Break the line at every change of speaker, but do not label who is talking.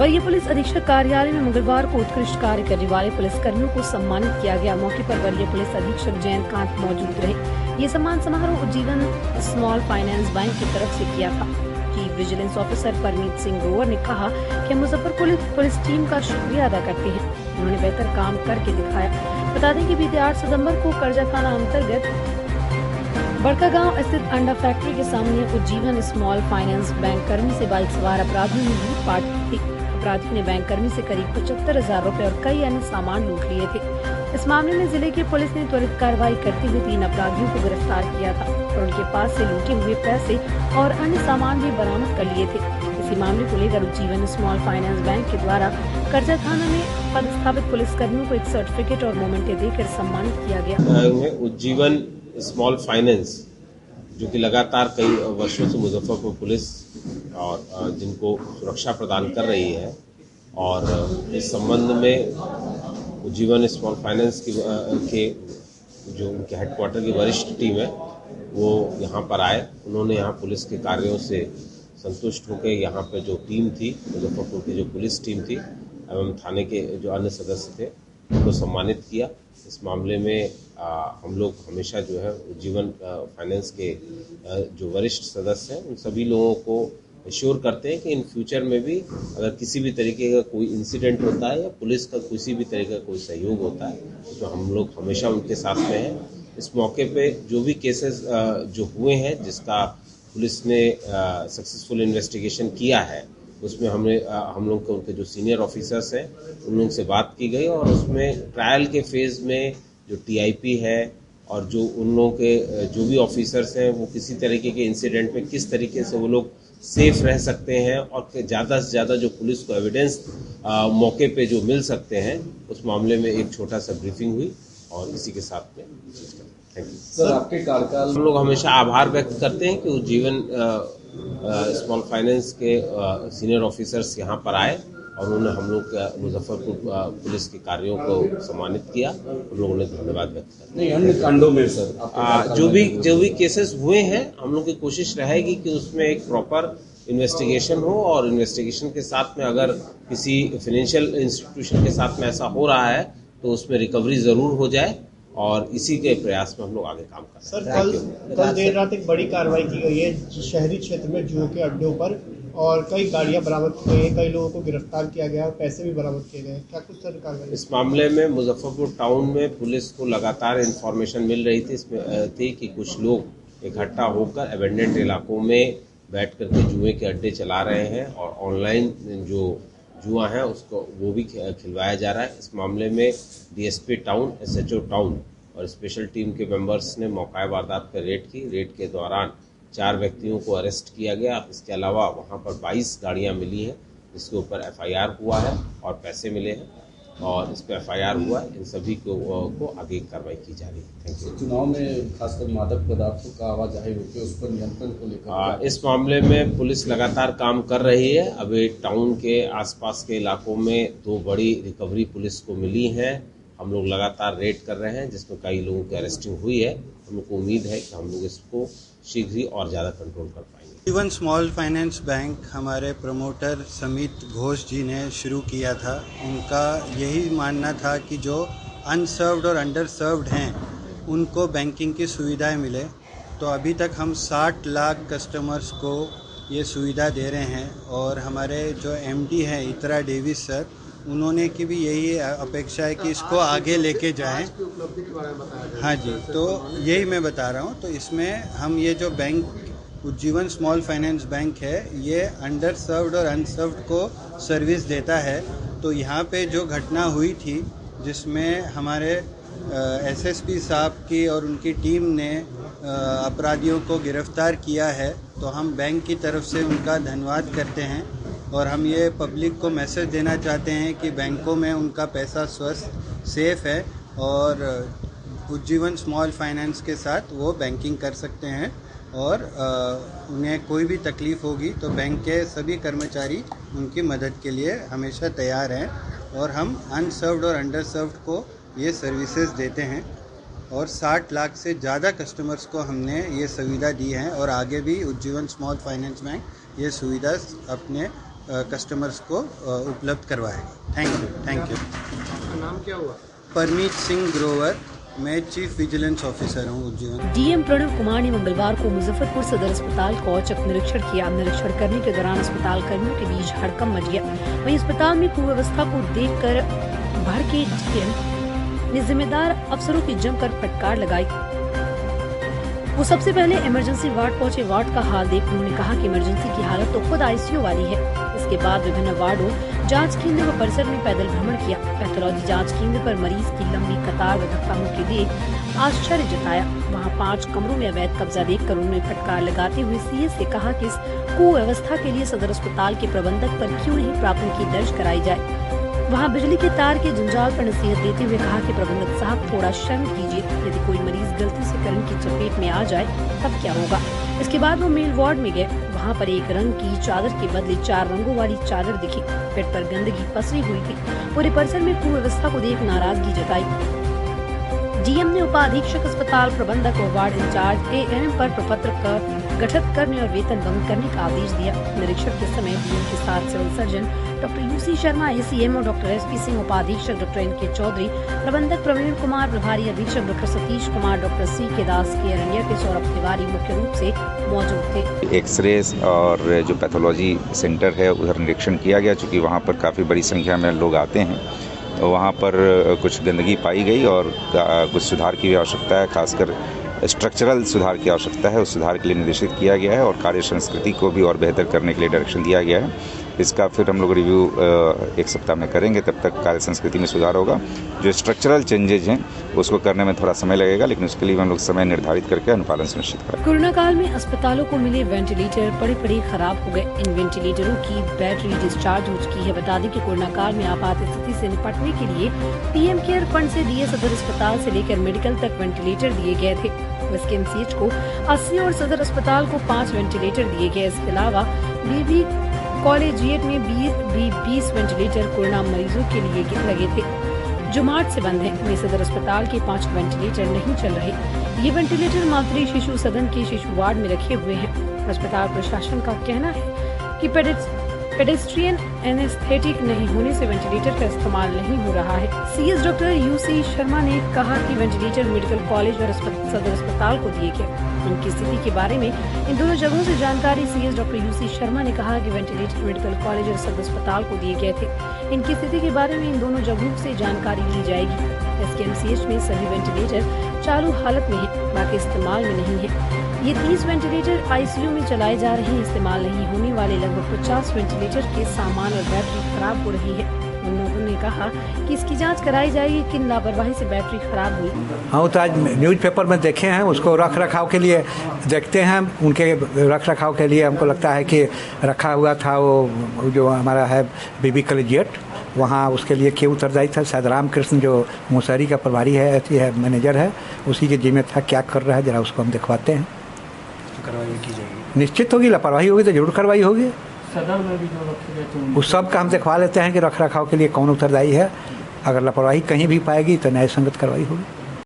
वरीय पुलिस अधीक्षक कार्यालय में मंगलवार को उत्कृष्ट कार्य करने वाले पुलिसकर्मियों को सम्मानित किया गया। मौके पर वरीय पुलिस अधीक्षक जयंत कांत मौजूद रहे। ये सम्मान समारोह उज्जीवन स्मॉल फाइनेंस बैंक की तरफ से किया था। Chief vigilance officer Parmeet Singh Grover ने कहा कि मुजफ्फरपुर पुलिस टीम का शुक्रिया अदा करते हैं। उन्होंने बेहतर काम करके दिखाया। बता दें कि बीते 8 सितम्बर को करजा थाना अंतर्गत बड़कागांव स्थित अंडा फैक्ट्री के सामने उज्जीवन स्मॉल फाइनेंस बैंक कर्मी से बाइक सवार अपराधियों ने लूटपाट की थी। अपराधियों ने बैंक कर्मी से करीब 75,000 रुपए और कई अन्य सामान लूट लिए थे। इस मामले में जिले की पुलिस ने त्वरित कार्रवाई करते हुए 3 अपराधियों को गिरफ्तार किया था और उनके पास से लूटे हुए पैसे और अन्य सामान भी बरामद कर लिए थे। इसी मामले को लेकर उज्जीवन स्मॉल फाइनेंस बैंक के द्वारा करजा थाना में पदस्थापित पुलिसकर्मियों को एक सर्टिफिकेट और मोमेंटे देकर सम्मानित किया गया।
उज्जीवन स्मॉल फाइनेंस जो कि लगातार कई वर्षों से मुजफ्फरपुर पुलिस और जिनको सुरक्षा प्रदान कर रही है, और इस संबंध में उज्जीवन स्मॉल फाइनेंस के जो उनके हेडक्वार्टर की वरिष्ठ टीम है वो यहाँ पर आए। उन्होंने यहाँ पुलिस के कार्यों से संतुष्ट होकर यहाँ पे जो टीम थी, मुजफ्फरपुर की जो पुलिस टीम थी एवं थाने के जो अन्य सदस्य थे उनको सम्मानित किया। इस मामले में हम लोग हमेशा जो है उज्जीवन फाइनेंस के जो वरिष्ठ सदस्य हैं उन सभी लोगों को एश्योर करते हैं कि इन फ्यूचर में भी अगर किसी भी तरीके का कोई इंसिडेंट होता है या पुलिस का किसी भी तरीके का कोई सहयोग होता है तो हम लोग हमेशा उनके साथ में हैं। इस मौके पे जो भी केसेस जो हुए हैं जिसका पुलिस ने सक्सेसफुल इन्वेस्टिगेशन किया है उसमें हम लोग के उनके जो सीनियर ऑफिसर्स हैं उन लोगों से बात की गई और उसमें ट्रायल के फेज में जो टीआईपी है और जो उन लोगों के जो भी ऑफिसर्स हैं वो किसी तरीके के इंसिडेंट में किस तरीके से वो लोग सेफ रह सकते हैं और ज़्यादा से ज़्यादा जो पुलिस को एविडेंस मौके पे जो मिल सकते हैं उस मामले में एक छोटा सा ब्रीफिंग हुई और इसी के साथ में थैंक यू
सर। आपके कार्यकाल
हम लोग हमेशा आभार व्यक्त करते हैं कि उज्जीवन स्मॉल फाइनेंस के सीनियर ऑफिसर्स यहाँ पर आए और उन्होंने हम लोग मुजफ्फरपुर पुलिस के कार्यों को सम्मानित किया। हम लोगों ने धन्यवाद व्यक्त किया।
नहीं, अन्य कांडों में सर
जो भी केसेस हुए हैं हम लोग की कोशिश रहेगी कि उसमें एक प्रॉपर इन्वेस्टिगेशन हो और इन्वेस्टिगेशन के साथ में अगर किसी फाइनेंशियल इंस्टीट्यूशन के साथ में ऐसा हो रहा है तो उसमें रिकवरी जरूर हो जाए और इसी के प्रयास में हम लोग आगे काम कर रहे हैं।
सर, कल देर रात एक बड़ी कार्रवाई की गई है शहरी क्षेत्र में जुए के अड्डों पर और कई गाड़ियां बरामद की गई हैं, कई लोगों को गिरफ्तार किया गया और पैसे भी बरामद किए गए। क्या कुछ सर कार्रवाई?
इस मामले में मुजफ्फरपुर टाउन में पुलिस को लगातार इंफॉर्मेशन मिल रही थी इसमें थी कि कुछ लोग इकट्ठा होकर एबेंडेंट इलाकों में बैठ करके जुए के अड्डे चला रहे हैं और ऑनलाइन जो जुआ है उसको वो भी खिलवाया जा रहा है। इस मामले में डीएसपी टाउन, एसएचओ टाउन और स्पेशल टीम के मेंबर्स ने मौका वारदात पर रेड की। रेड के दौरान 4 व्यक्तियों को अरेस्ट किया गया। इसके अलावा वहां पर 22 गाड़ियां मिली हैं जिसके ऊपर एफआईआर हुआ है और पैसे मिले हैं और इस पर एफआईआर हुआ है। इन सभी को आगे कार्रवाई की जा रही है। Thank you.
चुनाव में खासकर मादक पदार्थों का आवाजाही होकर उस पर नियंत्रण को लेकर
इस मामले में पुलिस लगातार काम कर रही है। अभी टाउन के आसपास के इलाकों में 2 बड़ी रिकवरी पुलिस को मिली है। हम लोग लगातार रेड कर रहे हैं जिसमें कई लोगों की अरेस्टिंग हुई है। हम लोग को उम्मीद है कि हम लोग इसको शीघ्र ही और ज़्यादा कंट्रोल कर पाएंगे।
उज्जीवन स्मॉल फाइनेंस बैंक हमारे प्रमोटर समित घोष जी ने शुरू किया था। उनका यही मानना था कि जो अनसर्व्ड और अंडर सर्व्ड हैं उनको बैंकिंग की सुविधाएं मिले। तो अभी तक हम 60 लाख कस्टमर्स को ये सुविधा दे रहे हैं और हमारे जो एमडी हैं इतरा डेविस सर, उन्होंने की भी यही अपेक्षा है कि इसको आगे लेके जाएं। हाँ जी, तो यही मैं बता रहा हूँ। तो इसमें हम ये जो bank Ujjivan small finance bank है ये अंडर सर्व्ड और अनसर्व्ड को सर्विस देता है। तो यहाँ पे जो घटना हुई थी जिसमें हमारे एसएसपी साहब की और उनकी टीम ने अपराधियों को गिरफ्तार किया है, तो हम बैंक की तरफ से उनका धन्यवाद करते हैं और हम ये पब्लिक को मैसेज देना चाहते हैं कि बैंकों में उनका पैसा स्वस्थ सेफ है और उज्जीवन स्मॉल फाइनेंस के साथ वो बैंकिंग कर सकते हैं और उन्हें कोई भी तकलीफ़ होगी तो बैंक के सभी कर्मचारी उनकी मदद के लिए हमेशा तैयार हैं और हम अनसर्व्ड और अंडर सर्व्ड को ये सर्विसेज देते हैं और 60 लाख से ज़्यादा कस्टमर्स को हमने ये सुविधा दी है और आगे भी उज्जीवन स्मॉल फाइनेंस बैंक ये सुविधा अपने कस्टमर्स को उपलब्ध करवाएगा। Thank you.
नाम क्या हुआ?
परमीत सिंह ग्रोवर, मैं चीफ विजिलेंस ऑफिसर हूँ उज्जैन।
डीएम प्रणव कुमार ने मंगलवार को मुजफ्फरपुर सदर अस्पताल का औचक निरीक्षण किया। निरीक्षण करने के दौरान अस्पताल कर्मियों के बीच हड़कंप मच गया। वहीं अस्पताल में कुव्यवस्था को देखकर भड़के डीएम ने जिम्मेदार अफसरों की जमकर फटकार लगाई। वो सबसे पहले इमरजेंसी वार्ड पहुंचे। वार्ड का हाल देख उन्होंने कहा कि इमरजेंसी की हालत तो खुद आईसीयू वाली है। इसके बाद विभिन्न वार्डों, जांच केंद्र व परिसर में पैदल भ्रमण किया। पैथोलॉजी जांच केंद्र पर मरीज की लंबी कतार व धक्का मुक्की देख आश्चर्य जताया। वहां 5 कमरों में अवैध कब्जा देखकर उन्होंने फटकार लगाते हुए सीएस से कहा कि इस कुव्यवस्था के लिए सदर अस्पताल के प्रबंधक पर क्यों नहीं प्राथमिकी दर्ज कराई जाए। वहां बिजली के तार के जंजाल पर नसीहत देते हुए कहा कि प्रबंधक साहब थोड़ा शर्म कीजिए, यदि कोई मरीज गलती से करंट की चपेट में आ जाए तब क्या होगा। इसके बाद वो मेल वार्ड में गए। वहां पर एक रंग की चादर के बदले 4 रंगों वाली चादर दिखी। बेड पर गंदगी पसरी हुई थी। पूरे परिसर में कुव्यवस्था को देख नाराजगी जताई। डीएम ने उपाधीक्षक, अस्पताल प्रबंधक और वार्ड इंचार्ज एएनएम पर प्रपत्र का गठित करने और वेतन बंद करने का आदेश दिया। निरीक्षण के समय डीएम के साथ civil surgeon doctor UC Sharma, ACMO doctor SP Singh, उपाधीक्षक डॉक्टर एनके चौधरी, प्रबंधक प्रवीण कुमार, प्रभारी अधीक्षक doctor Satish Kumar, doctor CK Das, care India के सौरभ तिवारी मुख्य रूप से मौजूद थे।
एक्सरे और जो पैथोलॉजी सेंटर है उधर निरीक्षण किया गया। चूँकि वहाँ पर काफ़ी बड़ी संख्या में लोग आते हैं, तो वहाँ पर कुछ गंदगी पाई गई और कुछ सुधार की आवश्यकता है। खासकर स्ट्रक्चरल सुधार की आवश्यकता है। उस सुधार के लिए निर्देशित किया गया है और कार्य संस्कृति को भी और बेहतर करने के लिए डायरेक्शन दिया गया है। इसका फिर हम लोग रिव्यू 1 सप्ताह में करेंगे, तब तक कार्य संस्कृति में सुधार होगा। जो स्ट्रक्चरल चेंजेज हैं उसको करने में थोड़ा समय लगेगा, लेकिन उसके लिए हम लोग समय निर्धारित करके अनुपालन सुनिश्चित करेंगे।
कोरोना काल में अस्पतालों को मिले वेंटिलेटर पड़े खराब हो गए। इन वेंटिलेटरों की बैटरी डिस्चार्ज हो चुकी है। बता दें कि कोरोना काल में आपात स्थिति से निपटने के लिए पीएम केयर फंड से दिए सदर अस्पताल से लेकर मेडिकल तक वेंटिलेटर दिए गए थे। एसकेएमसीएच को 80 और सदर अस्पताल को 5 वेंटिलेटर दिए गए। इसके अलावा बीबी कॉलेजिएट में 20 वेंटिलेटर कोरोना मरीजों के लिए लगे थे, जो मार्च से बंद है। वहीं सदर अस्पताल के 5 वेंटिलेटर नहीं चल रहे। ये वेंटिलेटर मातृ शिशु सदन के शिशु वार्ड में रखे हुए हैं। अस्पताल प्रशासन का कहना है कि पेडेस्ट्रियन एनेस्थेटिक नहीं होने से वेंटिलेटर का इस्तेमाल नहीं हो रहा है। सीएस डॉक्टर यूसी शर्मा ने कहा कि वेंटिलेटर मेडिकल कॉलेज और सदर अस्पताल को दिए गए। उनकी स्थिति के बारे में इन दोनों जगहों से जानकारी सीएस डॉक्टर यूसी शर्मा ने कहा कि वेंटिलेटर मेडिकल कॉलेज और सदर अस्पताल को दिए गए थे। इनकी स्थिति के बारे में इन दोनों जगहों से जानकारी ली जाएगी। एसकेएमसीएच में सभी वेंटिलेटर चालू हालत में है, बाकी इस्तेमाल में नहीं है। ये 30 वेंटिलेटर आईसीयू में चलाए जा रहे हैं। इस्तेमाल नहीं होने वाले लगभग 50 वेंटिलेटर के सामान और बैटरी खराब हो रही है। उन्होंने कहा कि इसकी जांच कराई जाएगी, किन लापरवाही से बैटरी खराब हुई।
हाँ, तो आज न्यूज़पेपर में देखे हैं, उसको रख रखाव के लिए देखते हैं। उनके रख रखाव के लिए हमको लगता है कि रखा हुआ था वो जो हमारा है बीबी कॉलेजिएट, वहाँ उसके लिए क्यों उत्तरदायी था। शायद रामकृष्ण जो मुसहरी का प्रभारी है, मैनेजर है, उसी के जिम्मे था। क्या कर रहा है जरा उसको हम दिखवाते हैं।
कार्रवाई की जाएगी,
निश्चित होगी। लापरवाही होगी तो जरूर कार्रवाई होगी।
सदर में भी जो रखे गए थे
उस सब का हम दिखवा लेते हैं कि रख रखाव के लिए कौन उत्तरदायी है। अगर लापरवाही कहीं भी पाएगी तो न्याय संगत कार्रवाई होगी।